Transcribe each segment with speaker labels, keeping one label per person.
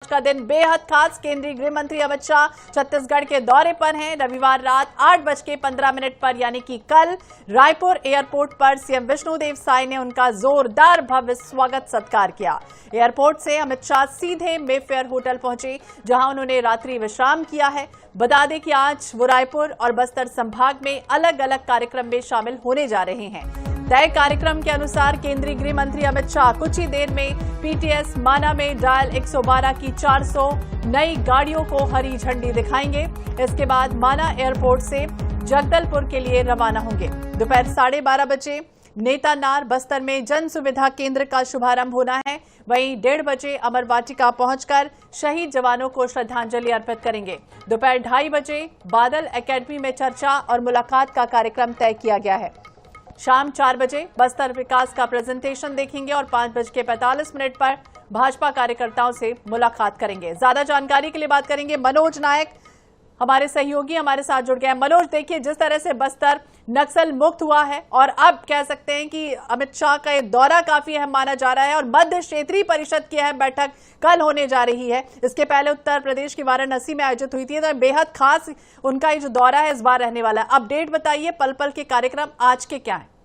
Speaker 1: का दिन बेहद खास। केंद्रीय गृह मंत्री अमित शाह छत्तीसगढ़ के दौरे पर हैं। रविवार रात 8:15 पर यानी कि कल रायपुर एयरपोर्ट पर सीएम विष्णुदेव साय ने उनका जोरदार भव्य स्वागत सत्कार किया। एयरपोर्ट से अमित शाह सीधे मेफेयर होटल पहुंचे, जहां उन्होंने रात्रि विश्राम किया है। बता दें कि आज वो रायपुर और बस्तर संभाग में अलग अलग कार्यक्रम में शामिल होने जा रहे हैं। तय कार्यक्रम के अनुसार केंद्रीय गृह मंत्री अमित शाह कुछ ही देर में पीटीएस माना में डायल 112 की 400 नई गाड़ियों को हरी झंडी दिखाएंगे। इसके बाद माना एयरपोर्ट से जगदलपुर के लिए रवाना होंगे। दोपहर 12:30 बजे नेतानार बस्तर में जन सुविधा केंद्र का शुभारंभ होना है। वहीं 1:30 बजे अमर वाटिका पहुंचकर शहीद जवानों को श्रद्धांजलि अर्पित करेंगे। दोपहर 2:30 बजे बादल एकेडमी में चर्चा और मुलाकात का कार्यक्रम तय किया गया है। शाम 4 बजे बस्तर विकास का प्रेजेंटेशन देखेंगे और 5:45 पर भाजपा कार्यकर्ताओं से मुलाकात करेंगे। ज्यादा जानकारी के लिए बात करेंगे मनोज नायक, हमारे सहयोगी हमारे साथ जुड़ गए हैं। मनोज, देखिए जिस तरह से बस्तर नक्सल मुक्त हुआ है और अब कह सकते हैं कि अमित शाह का ये दौरा काफी अहम माना जा रहा है और मध्य क्षेत्रीय परिषद की अहम बैठक कल होने जा रही है। इसके पहले उत्तर प्रदेश की वाराणसी में आयोजित हुई थी, तो बेहद खास उनका ये जो दौरा है इस बार रहने वाला है। अपडेट बताइए, पल पल के कार्यक्रम आज के क्या है?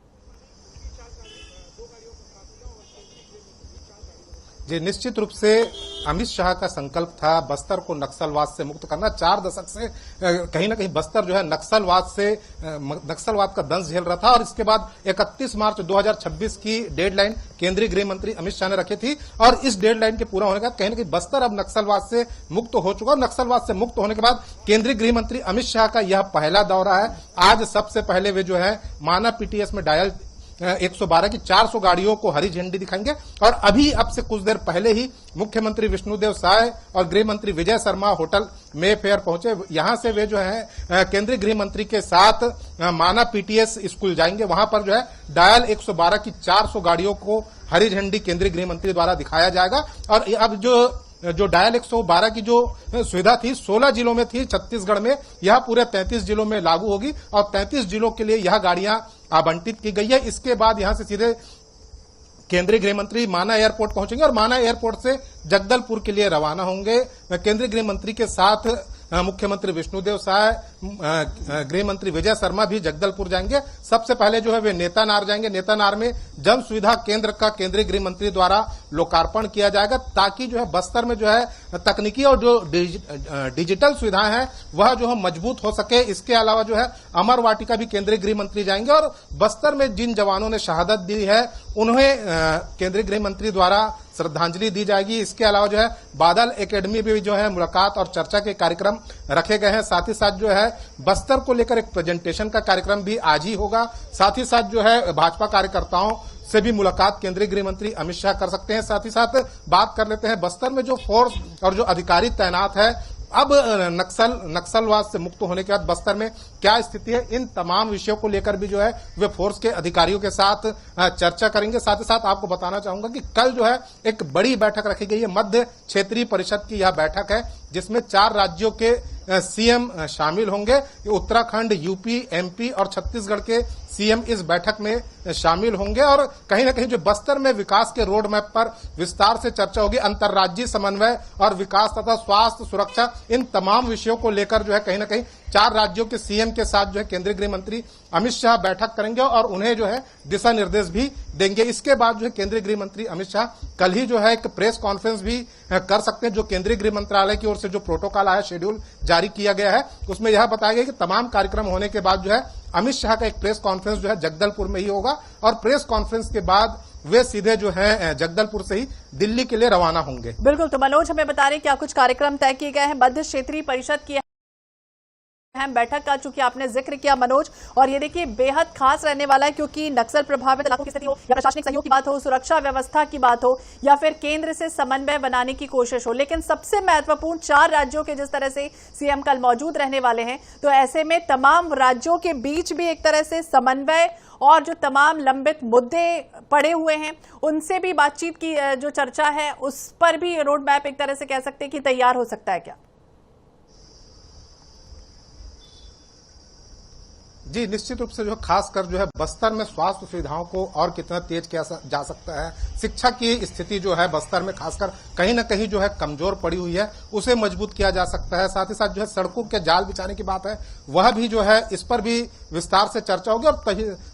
Speaker 2: जी, निश्चित रूप से अमित शाह का संकल्प था बस्तर को नक्सलवाद से मुक्त करना। 4 दशक से कहीं ना कहीं बस्तर जो है नक्सलवाद का दंश झेल रहा था और इसके बाद 31 मार्च 2026 की डेडलाइन केंद्रीय गृह मंत्री अमित शाह ने रखी थी और इस डेडलाइन के पूरा होने के बाद कहीं ना कहीं बस्तर अब नक्सलवाद से मुक्त हो चुका। नक्सलवाद से मुक्त होने के बाद केंद्रीय गृह मंत्री अमित शाह का यह पहला दौरा है। आज सबसे पहले वे जो है माना पीटीएस में डायल 112 की 400 गाड़ियों को हरी झंडी दिखाएंगे और अभी अब से कुछ देर पहले ही मुख्यमंत्री विष्णुदेव साय और गृह मंत्री विजय शर्मा होटल मेफेयर पहुंचे। यहां से वे जो है केंद्रीय गृह मंत्री के साथ माना पीटीएस स्कूल जाएंगे। वहां पर जो है डायल 112 की 400 गाड़ियों को हरी झंडी केंद्रीय गृह मंत्री द्वारा दिखाया जाएगा। और अब जो डायल 112 की जो सुविधा थी 16 जिलों में थी छत्तीसगढ़ में, यह पूरे 33 जिलों में लागू होगी और 33 जिलों के लिए यह गाड़ियां आवंटित की गई है। इसके बाद यहां से सीधे केंद्रीय गृह मंत्री माना एयरपोर्ट पहुंचेंगे और माना एयरपोर्ट से जगदलपुर के लिए रवाना होंगे। केंद्रीय गृह मंत्री के साथ मुख्यमंत्री विष्णुदेव साय, गृह मंत्री विजय शर्मा भी जगदलपुर जाएंगे। सबसे पहले जो है वे नेतानार जाएंगे। नेतानार में जन सुविधा केंद्र का केंद्रीय गृह मंत्री द्वारा लोकार्पण किया जाएगा ताकि जो है बस्तर में जो है तकनीकी और जो डिजिटल सुविधाएं हैं वह जो है मजबूत हो सके। इसके अलावा जो है अमर वाटिका भी केंद्रीय गृह मंत्री जाएंगे और बस्तर में जिन जवानों ने शहादत दी है उन्हें केंद्रीय गृह मंत्री द्वारा श्रद्धांजलि दी जाएगी। इसके अलावा जो है बादल एकेडमी में भी जो है मुलाकात और चर्चा के कार्यक्रम रखे गए हैं। साथ ही साथ जो है बस्तर को लेकर एक प्रेजेंटेशन का कार्यक्रम भी आज ही होगा। साथ ही साथ जो है भाजपा कार्यकर्ताओं से भी मुलाकात केंद्रीय गृह मंत्री अमित शाह कर सकते हैं। साथ ही साथ बात कर लेते हैं बस्तर में जो फोर्स और जो अधिकारी तैनात है, अब नक्सलवाद से मुक्त होने के बाद बस्तर में क्या स्थिति है, इन तमाम विषयों को लेकर भी जो है वे फोर्स के अधिकारियों के साथ चर्चा करेंगे। साथ ही साथ आपको बताना चाहूंगा कि कल जो है एक बड़ी बैठक रखी गई है। मध्य क्षेत्रीय परिषद की यह बैठक है जिसमें 4 राज्यों के सीएम शामिल होंगे। उत्तराखंड, यूपी, एमपी और छत्तीसगढ़ के सीएम इस बैठक में शामिल होंगे और कहीं ना कहीं जो बस्तर में विकास के रोड मैप पर विस्तार से चर्चा होगी। अंतर्राज्यीय समन्वय और विकास तथा स्वास्थ्य सुरक्षा, इन तमाम विषयों को लेकर जो है कहीं ना कहीं 4 राज्यों के सीएम के साथ जो है केंद्रीय गृह मंत्री अमित शाह बैठक करेंगे और उन्हें जो है दिशा निर्देश भी देंगे। इसके बाद जो है केंद्रीय गृह मंत्री अमित शाह कल ही जो है एक प्रेस कॉन्फ्रेंस भी कर सकते हैं। जो केंद्रीय गृह मंत्रालय की ओर से जो प्रोटोकॉल आया, शेड्यूल जारी किया गया है, उसमें यह बताया गया कि तमाम कार्यक्रम होने के बाद जो है अमित शाह का एक प्रेस कॉन्फ्रेंस जो है जगदलपुर में ही होगा और प्रेस कॉन्फ्रेंस के बाद वे सीधे जो है जगदलपुर से ही दिल्ली के लिए रवाना होंगे।
Speaker 1: बिल्कुल, तो मनोज हमें बता रहे क्या कुछ कार्यक्रम तय किए गए हैं मध्य क्षेत्रीय परिषद की अहम बैठक का, चूंकि आपने जिक्र किया मनोज, और ये देखिए बेहद खास रहने वाला है क्योंकि नक्सल प्रभावित इलाकों की स्थिति हो या प्रशासनिक सहयोग की बात हो, सुरक्षा व्यवस्था की बात हो या फिर केंद्र से समन्वय बनाने की कोशिश हो, लेकिन सबसे महत्वपूर्ण 4 राज्यों के जिस तरह से सीएम कल मौजूद रहने वाले हैं, तो ऐसे में तमाम राज्यों के बीच भी एक तरह से समन्वय और जो तमाम लंबित मुद्दे पड़े हुए हैं उनसे भी बातचीत की जो चर्चा है उस पर भी रोड मैप एक तरह से कह सकते हैं कि तैयार हो सकता है क्या?
Speaker 2: जी, निश्चित रूप से जो खासकर जो है बस्तर में स्वास्थ्य सुविधाओं को और कितना तेज किया जा सकता है। शिक्षा की स्थिति जो है बस्तर में खासकर कहीं न कहीं जो है कमजोर पड़ी हुई है, उसे मजबूत किया जा सकता है। साथ ही साथ जो है सड़कों के जाल बिछाने की बात है, वह भी जो है इस पर भी विस्तार से चर्चा होगी और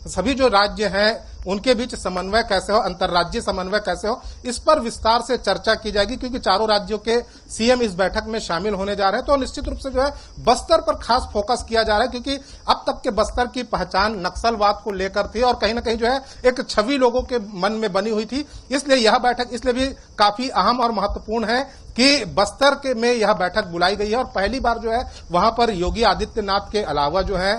Speaker 2: सभी जो राज्य हैं उनके बीच समन्वय कैसे हो, अंतर्राज्यीय समन्वय कैसे हो, इस पर विस्तार से चर्चा की जाएगी, क्योंकि चारों राज्यों के सीएम इस बैठक में शामिल होने जा रहे हैं। तो निश्चित रूप से जो है बस्तर पर खास फोकस किया जा रहा है, क्योंकि अब तक के बस्तर की पहचान नक्सलवाद को लेकर थी और कहीं न कहीं जो है एक छवि लोगों के मन में बनी हुई थी। इसलिए यह बैठक इसलिए भी काफी अहम और महत्वपूर्ण है कि बस्तर के में यह बैठक बुलाई गई है और पहली बार जो है वहां पर योगी आदित्यनाथ के अलावा जो है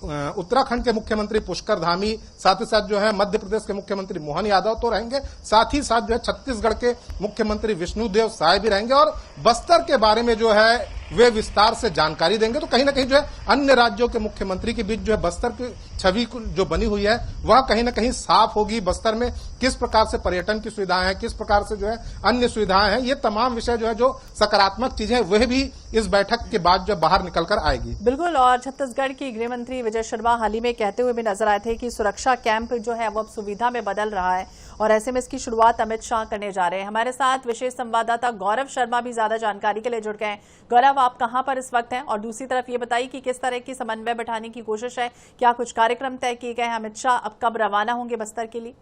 Speaker 2: उत्तराखंड के मुख्यमंत्री पुष्कर धामी, साथ ही साथ जो है मध्य प्रदेश के मुख्यमंत्री मोहन यादव तो रहेंगे, साथ ही साथ जो है छत्तीसगढ़ के मुख्यमंत्री विष्णुदेव साय भी रहेंगे और बस्तर के बारे में जो है वे विस्तार से जानकारी देंगे। तो कहीं ना कहीं जो है अन्य राज्यों के मुख्यमंत्री के बीच जो है बस्तर की छवि जो बनी हुई है वह कहीं ना कहीं साफ होगी। बस्तर में किस प्रकार से पर्यटन की सुविधाएं हैं, किस प्रकार से जो है अन्य सुविधाएं हैं, ये तमाम विषय जो है जो सकारात्मक चीजें वह भी इस बैठक के बाद जो बाहर निकलकर आएगी।
Speaker 1: बिल्कुल। और छत्तीसगढ़ की गृह मंत्री विजय शर्मा हाल ही में कहते हुए भी नजर आए थे कि सुरक्षा कैंप जो है वो अब सुविधा में बदल रहा है और ऐसे में इसकी शुरुआत अमित शाह करने जा रहे हैं। हमारे साथ विशेष संवाददाता गौरव शर्मा भी ज्यादा जानकारी के लिए जुड़ गए हैं। गौरव, आप कहां पर इस वक्त हैं और दूसरी तरफ ये बताइए कि किस तरह की समन्वय बैठाने की कोशिश है, क्या कुछ कार्यक्रम तय किए गए हैं? अमित शाह अब कब रवाना होंगे बस्तर के लिए?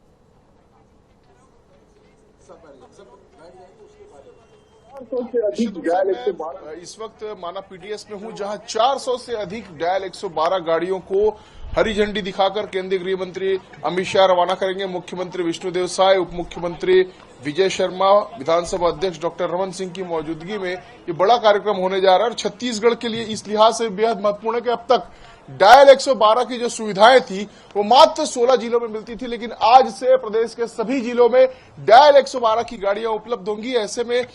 Speaker 3: इस वक्त माना पीडीएस में हूं, जहां 400 से अधिक डायल 112 गाड़ियों को हरी झंडी दिखाकर केंद्रीय गृह मंत्री अमित शाह रवाना करेंगे। मुख्यमंत्री विष्णुदेव साय, उप मुख्यमंत्री विजय शर्मा, विधानसभा अध्यक्ष डॉक्टर रमन सिंह की मौजूदगी में ये बड़ा कार्यक्रम होने जा रहा है और छत्तीसगढ़ के लिए इस लिहाज से बेहद महत्वपूर्ण है कि अब तक डायल 112 की जो सुविधाएं थी वो मात्र 16 जिलों में मिलती थी, लेकिन आज से प्रदेश के सभी जिलों में डायल 112 की गाड़ियां उपलब्ध होंगी। ऐसे में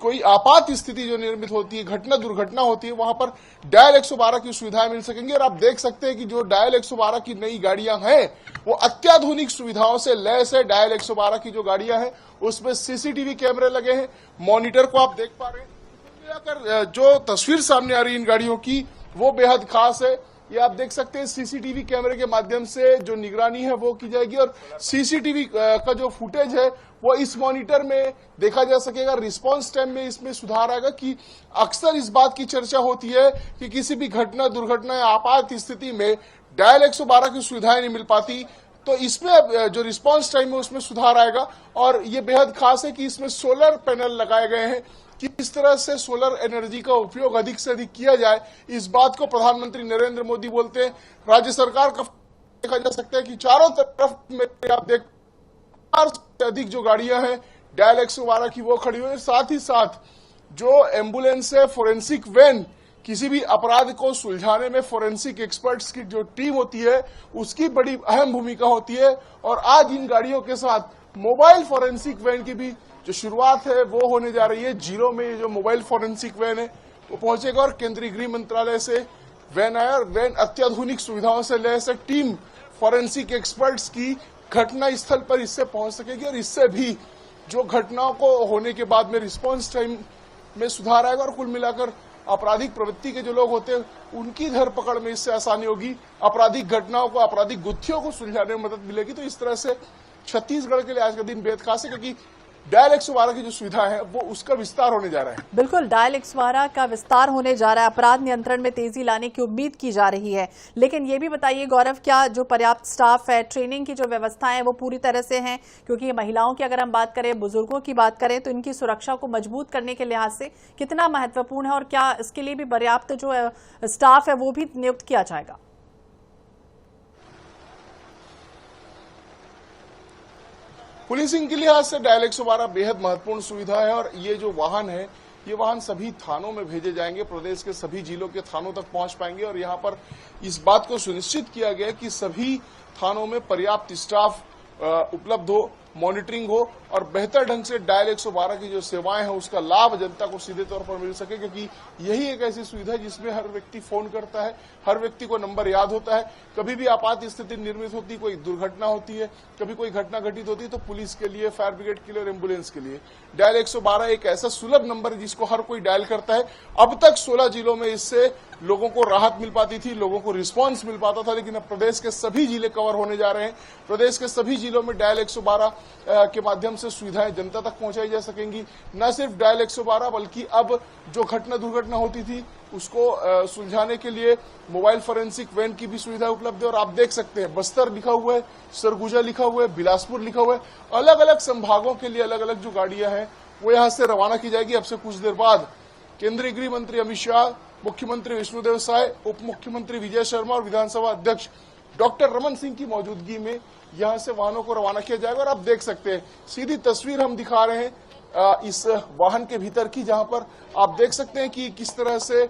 Speaker 3: कोई आपात स्थिति जो निर्मित होती है, घटना दुर्घटना होती है, वहां पर डायल 112 की सुविधाएं मिल सकेंगी। और आप देख सकते हैं कि जो डायल 112 की नई गाड़ियां हैं वो अत्याधुनिक सुविधाओं से लैस है। डायल 112 की जो गाड़ियां हैं उसमें सीसीटीवी कैमरे लगे हैं, मॉनिटर को आप देख पा रहे हैं। जो तस्वीर सामने आ रही है इन गाड़ियों की वो बेहद खास है। ये आप देख सकते हैं सीसीटीवी कैमरे के माध्यम से जो निगरानी है वो की जाएगी और सीसीटीवी का जो फुटेज है वो इस मॉनिटर में देखा जा सकेगा। रिस्पांस टाइम में इसमें सुधार आएगा कि अक्सर इस बात की चर्चा होती है कि किसी भी घटना दुर्घटना या आपात स्थिति में डायल 112 की सुविधाएं नहीं मिल पाती, तो इसमें जो रिस्पांस टाइम है उसमें सुधार आएगा। और ये बेहद खास है कि इसमें सोलर पैनल लगाए गए हैं। किस तरह से सोलर एनर्जी का उपयोग अधिक से अधिक किया जाए, इस बात को प्रधानमंत्री नरेंद्र मोदी बोलते हैं। राज्य सरकार का देखा जा सकता है कि चारों तरफ में आप देख 4 से अधिक जो गाड़ियां हैं डायल 112 की वो खड़ी हुई है। साथ ही साथ जो एम्बुलेंस है, फोरेंसिक वैन, किसी भी अपराध को सुलझाने में फोरेंसिक एक्सपर्ट्स की जो टीम होती है उसकी बड़ी अहम भूमिका होती है। और आज इन गाड़ियों के साथ मोबाइल फोरेंसिक वैन की भी जो शुरुआत है वो होने जा रही है। जिलों में ये जो मोबाइल फोरेंसिक वैन है वो पहुंचेगा और केंद्रीय गृह मंत्रालय से वैन आया और वैन अत्याधुनिक सुविधाओं से लैस है। टीम फोरेंसिक एक्सपर्ट्स की घटना स्थल पर इससे पहुंच सकेगी और इससे भी जो घटनाओं को होने के बाद में रिस्पांस टाइम में सुधार आएगा और कुल मिलाकर आपराधिक प्रवृत्ति के जो लोग होते हैं उनकी धरपकड़ में इससे आसानी होगी। आपराधिक घटनाओं को, आपराधिक गुत्थियों को सुलझाने में मदद मिलेगी। तो इस तरह से छत्तीसगढ़ के लिए आज का दिन बेहद खास है, क्योंकि डायल 112 की जो सुविधा है वो उसका विस्तार होने जा रहा है।
Speaker 1: बिल्कुल, डायल 112 का विस्तार होने जा रहा है, अपराध नियंत्रण में तेजी लाने की उम्मीद की जा रही है। लेकिन ये भी बताइए गौरव, क्या जो पर्याप्त स्टाफ है, ट्रेनिंग की जो व्यवस्थाएं हैं वो पूरी तरह से हैं? क्योंकि महिलाओं की अगर हम बात करें, बुजुर्गों की बात करें, तो इनकी सुरक्षा को मजबूत करने के लिहाज से कितना महत्वपूर्ण है और क्या इसके लिए भी पर्याप्त जो स्टाफ है वो भी नियुक्त किया जाएगा?
Speaker 3: पुलिसिंग के लिहाज से डायल 112 बेहद महत्वपूर्ण सुविधा है और ये जो वाहन है ये वाहन सभी थानों में भेजे जाएंगे, प्रदेश के सभी जिलों के थानों तक पहुंच पाएंगे। और यहाँ पर इस बात को सुनिश्चित किया गया कि सभी थानों में पर्याप्त स्टाफ उपलब्ध हो, मॉनिटरिंग हो और बेहतर ढंग से डायल 112 की जो सेवाएं हैं उसका लाभ जनता को सीधे तौर पर मिल सके, क्योंकि यही एक ऐसी सुविधा है जिसमें हर व्यक्ति फोन करता है, हर व्यक्ति को नंबर याद होता है। कभी भी आपात स्थिति निर्मित होती, कोई दुर्घटना होती है, कभी कोई घटना घटित होती है तो पुलिस के लिए, फायर ब्रिगेड के लिए और एम्बुलेंस के लिए डायल 112 एक ऐसा सुलभ नंबर है जिसको हर कोई डायल करता है। अब तक 16 जिलों में इससे लोगों को राहत मिल पाती थी, लोगों को रिस्पांस मिल पाता था, लेकिन अब प्रदेश के सभी जिले कवर होने जा रहे हैं। प्रदेश के सभी जिलों में डायल 112 के माध्यम से सुविधाएं जनता तक पहुंचाई जा सकेंगी। न सिर्फ डायल 112 बल्कि अब जो घटना दुर्घटना होती थी उसको सुलझाने के लिए मोबाइल फोरेंसिक वैन की भी सुविधा उपलब्ध है। और आप देख सकते हैं बस्तर लिखा हुआ है, सरगुजा लिखा हुआ है, बिलासपुर लिखा हुआ है। अलग अलग संभागों के लिए अलग अलग जो गाड़ियां हैं वो यहां से रवाना की जाएगी। अब से कुछ देर बाद केंद्रीय गृह मंत्री अमित शाह, मुख्यमंत्री विष्णुदेव साय, उप मुख्यमंत्री विजय शर्मा और विधानसभा अध्यक्ष डॉक्टर रमन सिंह की मौजूदगी में यहां से वाहनों को रवाना किया जाएगा। और आप देख सकते हैं सीधी तस्वीर हम दिखा रहे हैं इस वाहन के भीतर की, जहां पर आप देख सकते हैं कि किस तरह से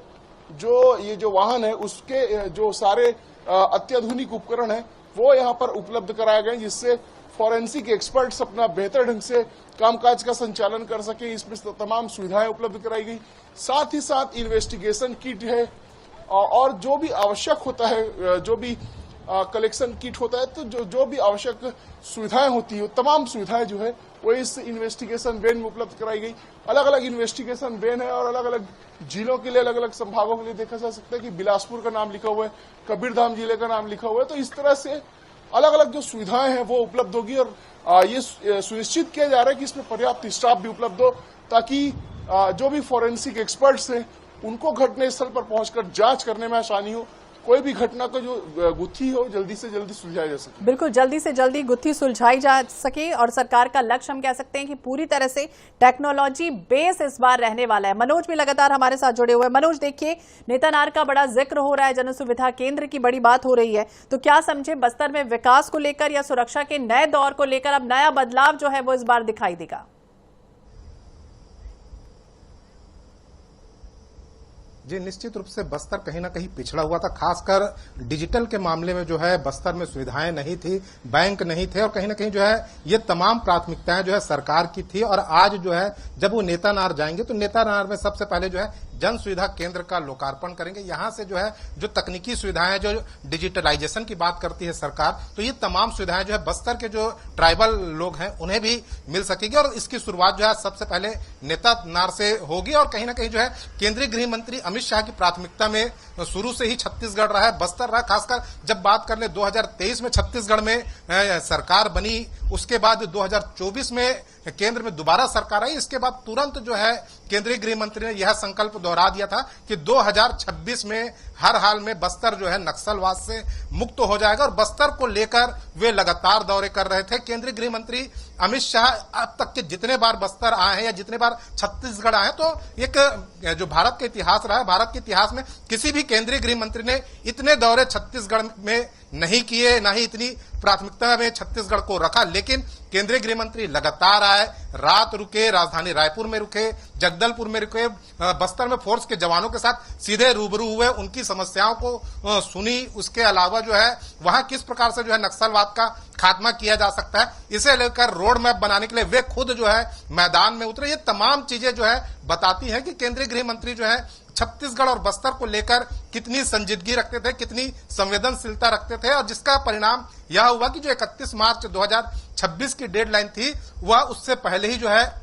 Speaker 3: ये जो वाहन है उसके जो सारे अत्याधुनिक उपकरण है वो यहाँ पर उपलब्ध कराए गए, जिससे फॉरेंसिक एक्सपर्ट्स अपना बेहतर ढंग से कामकाज का संचालन कर सके। इसमें तमाम सुविधाएं उपलब्ध कराई गई। साथ ही साथ इन्वेस्टिगेशन किट है और जो भी आवश्यक होता है, जो भी कलेक्शन किट होता है, तो जो भी आवश्यक सुविधाएं होती है तमाम सुविधाएं जो है वो इस इन्वेस्टिगेशन वैन में उपलब्ध कराई गई। अलग अलग इन्वेस्टिगेशन वैन है और अलग अलग जिलों के लिए, अलग अलग संभागों के लिए देखा जा सकता है कि बिलासपुर का नाम लिखा हुआ है, कबीरधाम जिले का नाम लिखा हुआ है। तो इस तरह से अलग अलग जो सुविधाएं हैं वो उपलब्ध होगी और ये सुनिश्चित किया जा रहा है कि इसमें पर्याप्त स्टाफ भी उपलब्ध हो, ताकि जो भी फॉरेंसिक एक्सपर्ट्स हैं उनको घटनास्थल पर पहुंचकर जांच करने में आसानी हो, कोई भी घटना का जो गुत्थी हो जल्दी से जल्दी सुलझाई जा सके।
Speaker 1: बिल्कुल, जल्दी से जल्दी गुत्थी सुलझाई जा सके और सरकार का लक्ष्य हम कह सकते हैं कि पूरी तरह से टेक्नोलॉजी बेस इस बार रहने वाला है। मनोज भी लगातार हमारे साथ जुड़े हुए हैं। मनोज, देखिए नेतानार का बड़ा जिक्र हो रहा है, जन सुविधा केंद्र की बड़ी बात हो रही है, तो क्या समझे बस्तर में विकास को लेकर या सुरक्षा के नए दौर को लेकर अब नया बदलाव जो है वो इस बार दिखाई देगा?
Speaker 2: जी, निश्चित रूप से बस्तर कहीं ना कहीं पिछड़ा हुआ था, खासकर डिजिटल के मामले में जो है बस्तर में सुविधाएं नहीं थी, बैंक नहीं थे और कहीं ना कहीं जो है ये तमाम प्राथमिकताएं जो है सरकार की थी। और आज जो है जब वो नेतानार जाएंगे तो नेतानार में सबसे पहले जो है जन सुविधा केंद्र का लोकार्पण करेंगे। यहां से जो है जो तकनीकी सुविधाएं, जो डिजिटलाइजेशन की बात करती है सरकार, तो ये तमाम सुविधाएं जो है बस्तर के जो ट्राइबल लोग हैं उन्हें भी मिल सकेगी। और इसकी शुरुआत जो है सबसे पहले नेतानार से होगी। और कहीं ना कहीं जो है केंद्रीय गृह मंत्री अमित शाह की प्राथमिकता में शुरू से ही छत्तीसगढ़ रहा है, बस्तर रहा। खासकर जब बात कर ले 2023 में छत्तीसगढ़ में सरकार बनी, उसके बाद 2024 में केंद्र में दोबारा सरकार आई। इसके बाद तुरंत जो है केंद्रीय गृह मंत्री ने यह संकल्प दोहरा दिया था कि 2026 में हर हाल में बस्तर जो है नक्सलवाद से मुक्त हो जाएगा। और बस्तर को लेकर वे लगातार दौरे कर रहे थे। केंद्रीय गृह मंत्री अमित शाह अब तक के जितने बार बस्तर आए हैं या जितने बार छत्तीसगढ़ आए हैं, तो एक जो भारत का इतिहास रहा है, भारत के इतिहास में किसी भी केंद्रीय गृह मंत्री ने इतने दौरे छत्तीसगढ़ में नहीं किए, ना ही इतनी प्राथमिकता में छत्तीसगढ़ को रखा। लेकिन केंद्रीय गृह मंत्री लगातार आए, रात रुके, राजधानी रायपुर में रुके, जगदलपुर में रुके, बस्तर में फोर्स के जवानों के साथ सीधे रूबरू हुए, उनकी समस्याओं को सुनी। उसके अलावा जो है वहां किस प्रकार से जो है नक्सलवाद का खात्मा किया जा सकता है, इसे लेकर रोड मैप बनाने के लिए वे खुद जो है मैदान में उतरे। ये तमाम चीजें जो है बताती हैं कि केंद्रीय गृह मंत्री जो है छत्तीसगढ़ और बस्तर को लेकर कितनी संजीदगी रखते थे, कितनी संवेदनशीलता रखते थे। और जिसका परिणाम यह हुआ कि जो 31 मार्च 2026 की डेडलाइन थी वह उससे पहले ही जो है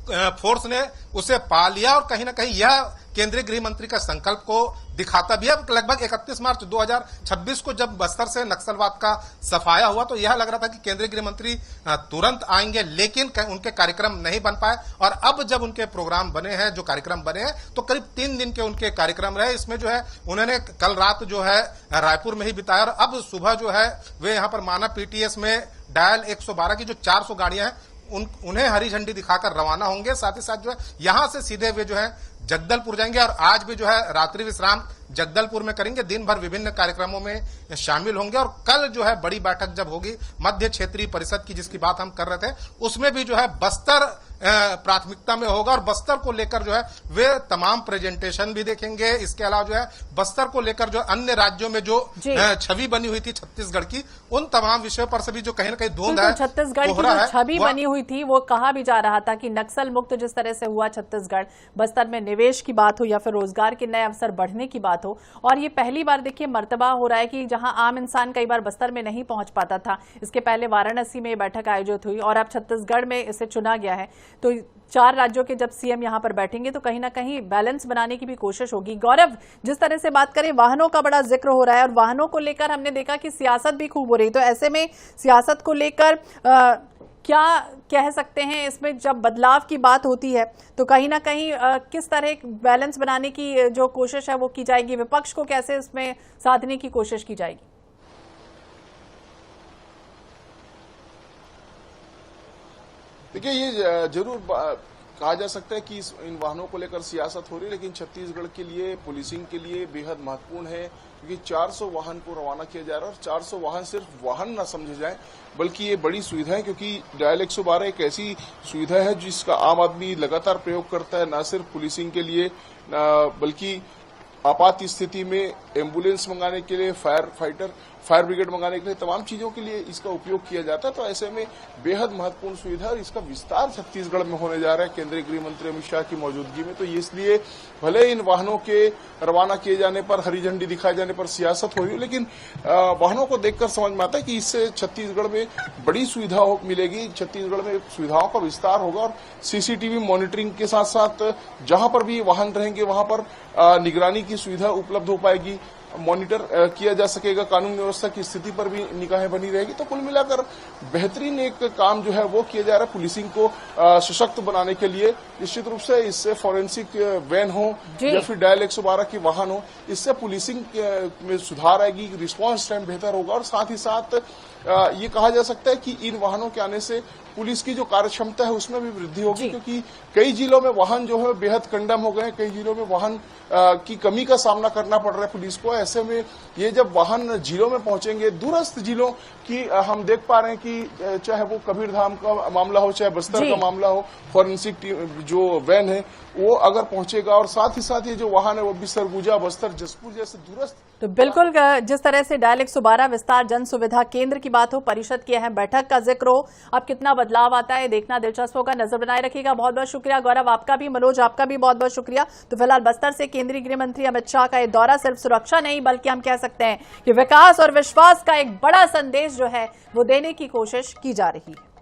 Speaker 2: फोर्स ने उसे पा लिया। और कहीं ना कहीं यह केंद्रीय गृह मंत्री का संकल्प को दिखाता भी है। लगभग 31 मार्च 2026 को जब बस्तर से नक्सलवाद का सफाया हुआ तो यह लग रहा था कि केंद्रीय गृह मंत्री तुरंत आएंगे, लेकिन उनके कार्यक्रम नहीं बन पाए। और अब जब उनके प्रोग्राम बने हैं, जो कार्यक्रम बने हैं, तो करीब 3 दिन के उनके कार्यक्रम रहे। इसमें जो है उन्होंने कल रात जो है रायपुर में ही बिताया और अब सुबह जो है वे यहां पर माना पीटीएस में डायल 112 की जो 400 गाड़ियां हैं उन्हें हरी झंडी दिखाकर रवाना होंगे। साथ ही साथ जो है यहां से सीधे वे जो है जगदलपुर जाएंगे और आज भी जो है रात्रि विश्राम जगदलपुर में करेंगे। दिन भर विभिन्न कार्यक्रमों में शामिल होंगे और कल जो है बड़ी बैठक जब होगी मध्य क्षेत्रीय परिषद की, जिसकी बात हम कर रहे थे, उसमें भी जो है बस्तर प्राथमिकता में होगा और बस्तर को लेकर जो है वे तमाम प्रेजेंटेशन भी देखेंगे। इसके अलावा जो है बस्तर को लेकर जो अन्य राज्यों में जो छवि बनी हुई थी छत्तीसगढ़ की, उन तमाम विषयों पर से भी जो कहीं ना कहीं धुंध है,
Speaker 1: छत्तीसगढ़ की जो छवि बनी हुई थी वो कहा भी जा रहा था कि नक्सल मुक्त जिस तरह से हुआ छत्तीसगढ़, बस्तर में निवेश की बात हो या फिर रोजगार के नए अवसर बढ़ने की बात हो। और ये पहली बार देखिए मर्तबा हो रहा है कि जहां आम इंसान कई बार बस्तर में नहीं पहुंच पाता था, इसके पहले वाराणसी में बैठक आयोजित हुई और अब छत्तीसगढ़ में इसे चुना गया है। तो 4 राज्यों के जब सीएम यहां पर बैठेंगे तो कहीं ना कहीं बैलेंस बनाने की भी कोशिश होगी। गौरव, जिस तरह से बात करें वाहनों का बड़ा जिक्र हो रहा है और वाहनों को लेकर हमने देखा कि सियासत भी खूब हो रही, तो ऐसे में सियासत को लेकर क्या कह सकते हैं, इसमें जब बदलाव की बात होती है तो कहीं ना कहीं किस तरह बैलेंस बनाने की जो कोशिश है वो की जाएगी, विपक्ष को कैसे इसमें साधने की कोशिश की जाएगी?
Speaker 3: देखिए, ये जरूर कहा जा सकता है कि इन वाहनों को लेकर सियासत हो रही है, लेकिन छत्तीसगढ़ के लिए पुलिसिंग के लिए बेहद महत्वपूर्ण है, क्योंकि 400 वाहन को रवाना किया जा रहा है और 400 वाहन सिर्फ वाहन न समझे जाए, बल्कि ये बड़ी सुविधा है, क्योंकि डायल 112 एक ऐसी सुविधा है जिसका आम आदमी लगातार प्रयोग करता है, न सिर्फ पुलिसिंग के लिए बल्कि आपात स्थिति में एम्बुलेंस मंगाने के लिए, फायर ब्रिगेड मंगाने के लिए, तमाम चीजों के लिए इसका उपयोग किया जाता है। तो ऐसे में बेहद महत्वपूर्ण सुविधा और इसका विस्तार छत्तीसगढ़ में होने जा रहा है केंद्रीय गृह मंत्री अमित शाह की मौजूदगी में। तो इसलिए भले इन वाहनों के रवाना किए जाने पर, हरी झंडी दिखाए जाने पर सियासत हो रही है, लेकिन वाहनों को देखकर समझ में आता है कि इससे छत्तीसगढ़ में बड़ी सुविधा मिलेगी, छत्तीसगढ़ में सुविधाओं का विस्तार होगा और सीसीटीवी मॉनिटरिंग के साथ साथ जहां पर भी वाहन रहेंगे वहां पर निगरानी की सुविधा उपलब्ध हो पाएगी, मॉनिटर किया जा सकेगा, कानून व्यवस्था की स्थिति पर भी निगाहें बनी रहेगी। तो कुल मिलाकर बेहतरीन एक काम जो है वो किया जा रहा है पुलिसिंग को सशक्त बनाने के लिए। निश्चित रूप से इससे फॉरेंसिक वैन हो या फिर डायल 112 के वाहन हो, इससे पुलिसिंग में सुधार आएगी, रिस्पांस टाइम बेहतर होगा और साथ ही साथ ये कहा जा सकता है कि इन वाहनों के आने से पुलिस की जो कार्यक्षमता है उसमें भी वृद्धि होगी, क्योंकि कई जिलों में वाहन जो है बेहद कंडम हो गए, कई जिलों में वाहन की कमी का सामना करना पड़ रहा है पुलिस को। ऐसे में ये जब वाहन जिलों में पहुंचेंगे, दूरस्थ जिलों की हम देख पा रहे हैं कि चाहे वो कबीरधाम का मामला हो, चाहे बस्तर का मामला हो, फॉरेंसिक जो वैन है वो अगर पहुंचेगा और साथ ही साथ ये जो वाहन है वो भी सरगुजा, बस्तर, जसपुर जैसे दूरस्थ।
Speaker 1: तो बिल्कुल जिस तरह से डायल 112 विस्तार जन सुविधा केंद्र की बात हो, परिषद की अहम बैठक का जिक्र हो, अब कितना बदलाव आता है देखना दिलचस्प होगा। नजर बनाए रखिएगा। बहुत बहुत शुक्रिया गौरव, आपका भी, मनोज आपका भी बहुत बहुत शुक्रिया। तो फिलहाल बस्तर से केंद्रीय गृह मंत्री अमित शाह का यह दौरा सिर्फ सुरक्षा नहीं बल्कि हम कह सकते हैं कि विकास और विश्वास का एक बड़ा संदेश जो है वो देने की कोशिश की जा रही है।